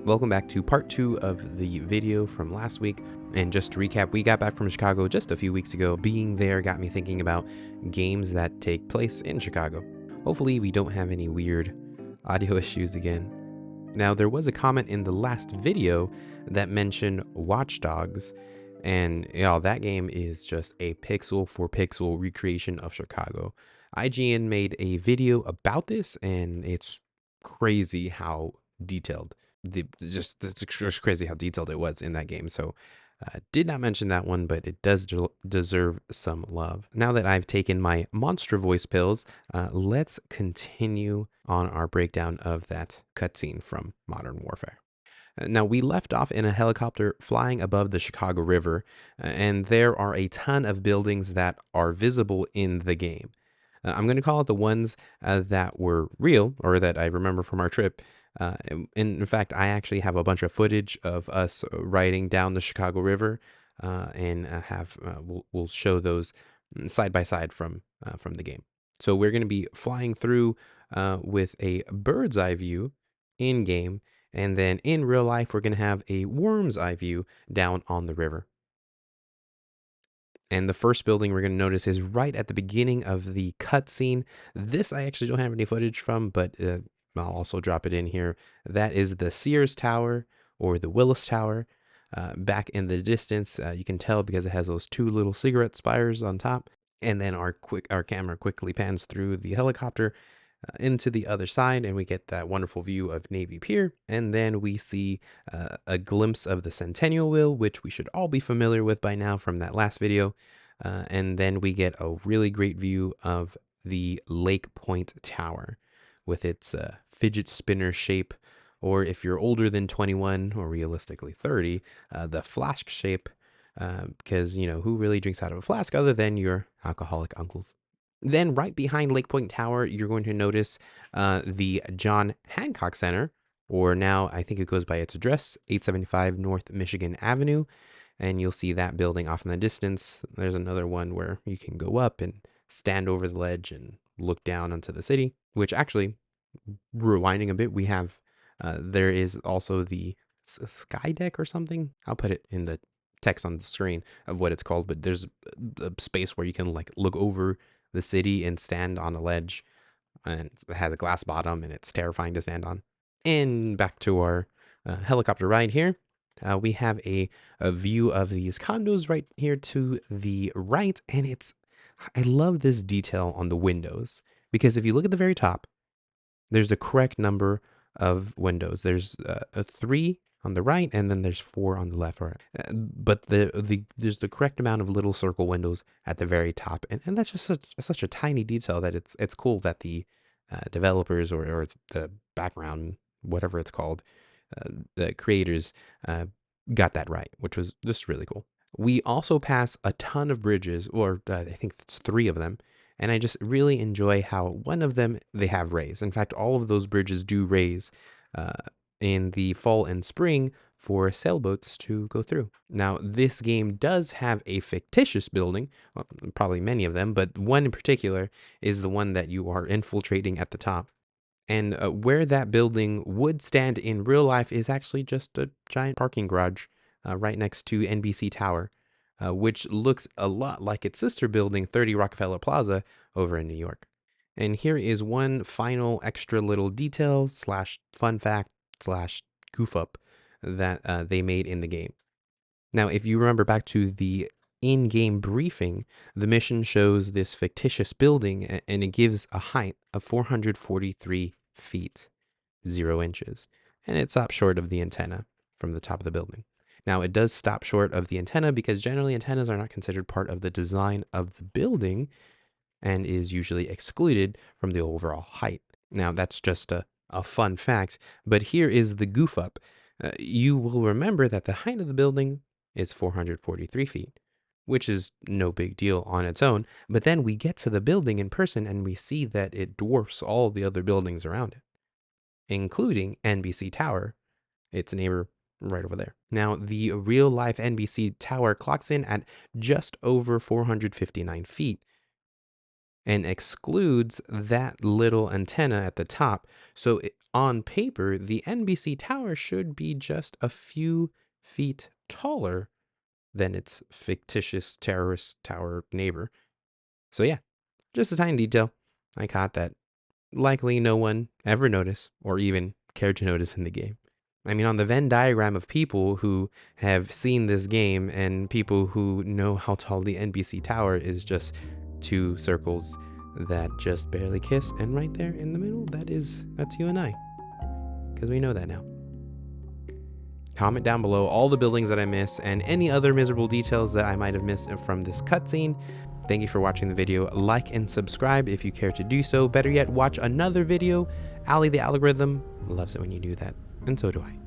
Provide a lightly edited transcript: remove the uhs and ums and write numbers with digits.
Welcome back to part 2 of the video from last week. And just to recap, we got back from Chicago just a few weeks ago. Being there got me thinking about games that take place in Chicago. Hopefully we don't have any weird audio issues again. Now, there was a comment in the last video that mentioned Watchdogs, and that game is just a pixel for pixel recreation of Chicago. IGN made a video about this, and it's crazy how detailed it's just crazy how detailed it was in that game. So did not mention that one, but it does deserve some love. Now that I've taken my monster voice pills, let's continue on our breakdown of that cutscene from Modern Warfare. Now, we left off in a helicopter flying above the Chicago River, and there are a ton of buildings that are visible in the game. I'm going to call it the ones that were real, or that I remember from our trip. In fact, I actually have a bunch of footage of us riding down the Chicago River, and we'll show those side by side from the game. So we're going to be flying through with a bird's eye view in game, and then in real life we're going to have a worm's eye view down on the river. And the first building we're going to notice is right at the beginning of the cutscene. This I actually don't have any footage from, but I'll also drop it in here. That is the Sears Tower, or the Willis Tower. Back in the distance, you can tell because it has those two little cigarette spires on top. And then our camera quickly pans through the helicopter into the other side, and we get that wonderful view of Navy Pier. And then we see a glimpse of the Centennial Wheel, which we should all be familiar with by now from that last video. And then we get a really great view of the Lake Point Tower with its fidget spinner shape, or if you're older than 21 or realistically 30, the flask shape, because who really drinks out of a flask other than your alcoholic uncles. Then right behind Lake Point Tower, you're going to notice the John Hancock Center, or now I think it goes by its address, 875 North Michigan Avenue. And you'll see that building off in the distance. There's another one where you can go up and stand over the ledge and look down onto the city, which actually, rewinding a bit, we have, there is also the sky deck or something. I'll put it in the text on the screen of what it's called, but there's a space where you can look over the city and stand on a ledge, and it has a glass bottom and it's terrifying to stand on. And back to our helicopter ride here. We have a view of these condos right here to the right, and I love this detail on the windows, because if you look at the very top, there's the correct number of windows. There's a 3 on the right, and then there's 4 on the left. But there's the correct amount of little circle windows at the very top, and that's just such a tiny detail that it's cool that the developers or the background, whatever it's called, the creators got that right, which was just really cool. We also pass a ton of bridges, or I think it's 3 of them, and I just really enjoy how one of them, they have rays. In fact, all of those bridges do rays in the fall and spring for sailboats to go through. Now, this game does have a fictitious building, well, probably many of them, but one in particular is the one that you are infiltrating at the top. And where that building would stand in real life is actually just a giant parking garage right next to NBC Tower, which looks a lot like its sister building, 30 Rockefeller Plaza, over in New York. And here is one final extra little detail / fun fact / goof up that they made in the game. Now, if you remember back to the in-game briefing, the mission shows this fictitious building, and it gives a height of 443 feet, 0 inches, and it stops short of the antenna from the top of the building. Now, it does stop short of the antenna because generally antennas are not considered part of the design of the building and is usually excluded from the overall height. Now, that's just a fun fact, but here is the goof up. You will remember that the height of the building is 443 feet, which is no big deal on its own. But then we get to the building in person and we see that it dwarfs all the other buildings around it, including NBC Tower, its neighbor right over there. Now, the real life NBC Tower clocks in at just over 459 feet. and excludes that little antenna at the top. So on paper, the NBC tower should be just a few feet taller than its fictitious terrorist tower neighbor. So yeah, just a tiny detail I caught that likely no one ever noticed or even cared to notice in the game. I mean, on the Venn diagram of people who have seen this game and people who know how tall the NBC tower is, just two circles that just barely kiss, and right there in the middle, that's you and I, because we know that now. Comment down below all the buildings that I miss and any other miserable details that I might have missed from this cutscene. Thank you for watching the video. Like and subscribe if you care to do so. Better yet, watch another video. Ali the algorithm loves it when you do that, and so do I.